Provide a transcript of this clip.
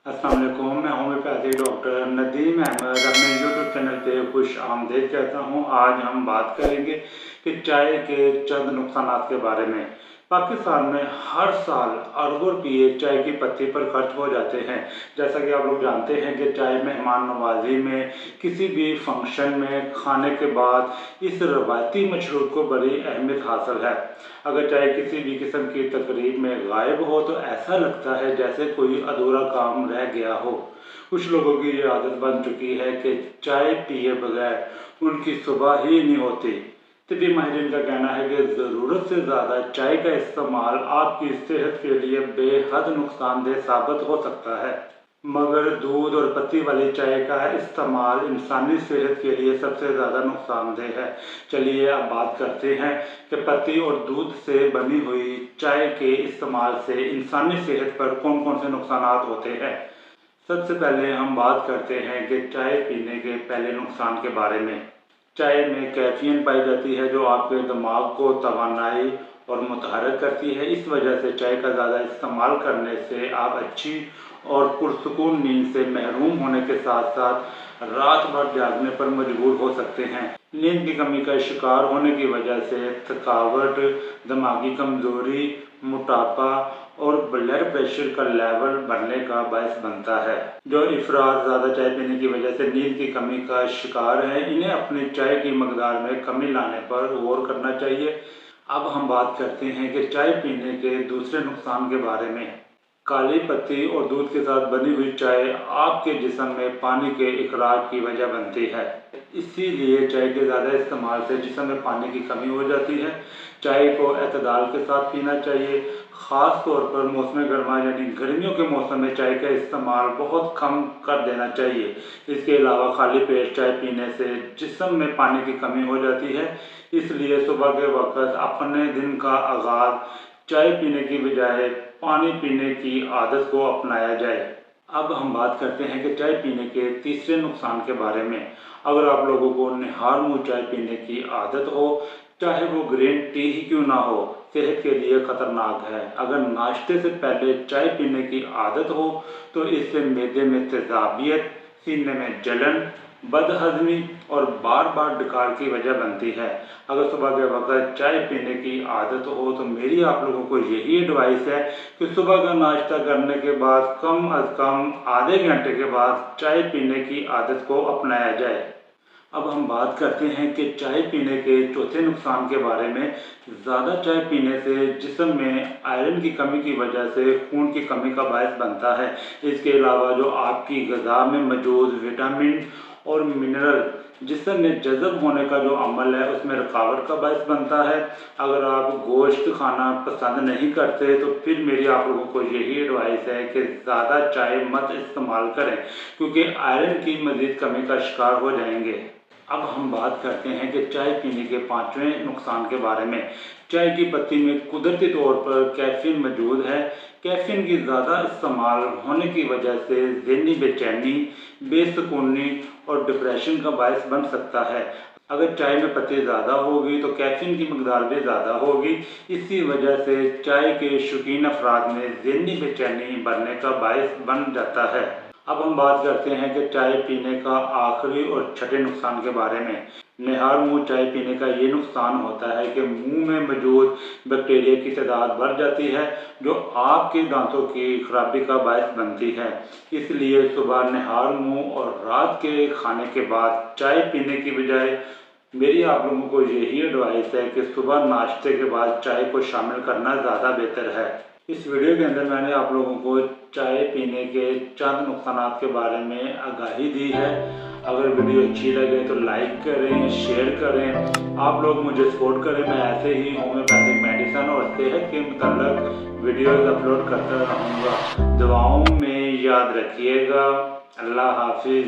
अस्सलाम वालेकुम, मैं होम्योपैथी डॉक्टर नदीम अहमद अपने यूट्यूब चैनल पे खुश आमदीद कहता हूँ। आज हम बात करेंगे कि चाय के चंद नुकसान के बारे में। पाकिस्तान में हर साल अरबों रुपये चाय की पत्ती पर खर्च हो जाते हैं। जैसा कि आप लोग जानते हैं कि चाय मेहमान नवाजी में, किसी भी फंक्शन में, खाने के बाद इस रवायती मशरूब को बड़ी अहमियत हासिल है। अगर चाय किसी भी किस्म की तकरीब में गायब हो तो ऐसा लगता है जैसे कोई अधूरा काम रह गया हो। कुछ लोगों की ये आदत बन चुकी है कि चाय पिए बगैर उनकी सुबह ही नहीं होती। तिब्बी माहिरीन का कहना है कि ज़रूरत से ज़्यादा चाय का इस्तेमाल आपकी सेहत के लिए बेहद नुकसानदेह साबित हो सकता है, मगर दूध और पत्ती वाली चाय का इस्तेमाल इंसानी सेहत के लिए सबसे ज़्यादा नुकसानदेह है। चलिए अब बात करते हैं कि पत्ती और दूध से बनी हुई चाय के इस्तेमाल से इंसानी सेहत पर कौन कौन से नुकसान होते हैं। सबसे पहले हम बात करते हैं कि चाय पीने के पहले नुकसान के बारे में। चाय में कैफीन पाई जाती है जो आपके दिमाग को तवानाई और मुतहर्रिक करती है। इस वजह से चाय का ज़्यादा इस्तेमाल करने से आप अच्छी और पुरसुकून नींद से महरूम होने के साथ साथ रात भर जागने पर मजबूर हो सकते हैं। नींद की कमी का शिकार होने की वजह से थकावट, दिमागी कमजोरी, मोटापा और ब्लड प्रेशर का लेवल बढ़ने का बायस बनता है। जो अफराद ज़्यादा चाय पीने की वजह से नींद की कमी का शिकार हैं, इन्हें अपनी चाय की मकदार में कमी लाने पर गौर करना चाहिए। अब हम बात करते हैं कि चाय पीने के दूसरे नुकसान के बारे में। काली पत्ती और दूध के साथ बनी हुई चाय आपके जिस्म में पानी के इखराज की वजह बनती है। इसीलिए चाय के ज़्यादा इस्तेमाल से जिस्म में पानी की कमी हो जाती है। चाय को एतदाल के साथ पीना चाहिए। ख़ास तौर पर मौसम गर्मा यानी गर्मियों के मौसम में चाय का इस्तेमाल बहुत कम कर देना चाहिए। इसके अलावा खाली पेट चाय पीने से जिस्म में पानी की कमी हो जाती है। इसलिए सुबह के वक्त अपने दिन का आगाज़ चाय पीने की बजाय पानी पीने की आदत को अपनाया जाए। अब हम बात करते हैं कि चाय पीने के तीसरे नुकसान के बारे में। अगर आप लोगों को निहार मुँह चाय पीने की आदत हो, चाहे वो ग्रीन टी ही क्यों ना हो, सेहत के लिए ख़तरनाक है। अगर नाश्ते से पहले चाय पीने की आदत हो तो इससे मैदे में तेज़ाबियत, सीने में जलन, बदहज़मी और बार बार डकार की वजह बनती है। अगर सुबह के वक्त चाय पीने की आदत हो तो मेरी आप लोगों को यही एडवाइस है कि सुबह का नाश्ता करने के बाद कम अज़ कम आधे घंटे के बाद चाय पीने की आदत को अपनाया जाए। अब हम बात करते हैं कि चाय पीने के चौथे नुकसान के बारे में। ज़्यादा चाय पीने से जिस्म में आयरन की कमी की वजह से खून की कमी का बायस बनता है। इसके अलावा जो आपकी ग़िज़ा में मौजूद विटामिन और मिनरल जिस्म में जज़ब होने का जो अमल है उसमें रुकावट का बायस बनता है। अगर आप गोश्त खाना पसंद नहीं करते तो फिर मेरी आप लोगों को यही एडवाइस है कि ज़्यादा चाय मत इस्तेमाल करें, क्योंकि आयरन की मज़ीद कमी का शिकार हो जाएंगे। अब हम बात करते हैं कि चाय पीने के पांचवें नुकसान के बारे में। चाय की पत्ती में कुदरती तौर पर कैफीन मौजूद है। कैफीन की ज़्यादा इस्तेमाल होने की वजह से ज़हनी बेचैनी, बेसुकूनी और डिप्रेशन का बायस बन सकता है। अगर चाय में पत्ती ज़्यादा होगी तो कैफीन की मकदार भी ज़्यादा होगी। इसी वजह से चाय के शौकीन अफराद में ज़हनी बेचैनी बढ़ने का बायस बन जाता है। अब हम बात करते हैं कि चाय पीने का आखिरी और छठे नुकसान के बारे में। निहार मुँह चाय पीने का ये नुकसान होता है कि मुंह में मौजूद बैक्टीरिया की तादाद बढ़ जाती है जो आपके दांतों की खराबी का बायस बनती है। इसलिए सुबह निहार मुँह और रात के खाने के बाद चाय पीने की बजाय मेरी आप लोगों को यही एडवाइस है कि सुबह नाश्ते के बाद चाय को शामिल करना ज़्यादा बेहतर है। इस वीडियो के अंदर मैंने आप लोगों को चाय पीने के चंद नुकसान के बारे में आगाही दी है। अगर वीडियो अच्छी लगे तो लाइक करें, शेयर करें। आप लोग मुझे सपोर्ट करें, मैं ऐसे ही होम्योपैथिक मेडिसिन और सेहत के मुताल्लिक वीडियोज़ अपलोड करता रहूँगा। दुआओं में याद रखिएगा। अल्लाह हाफिज़।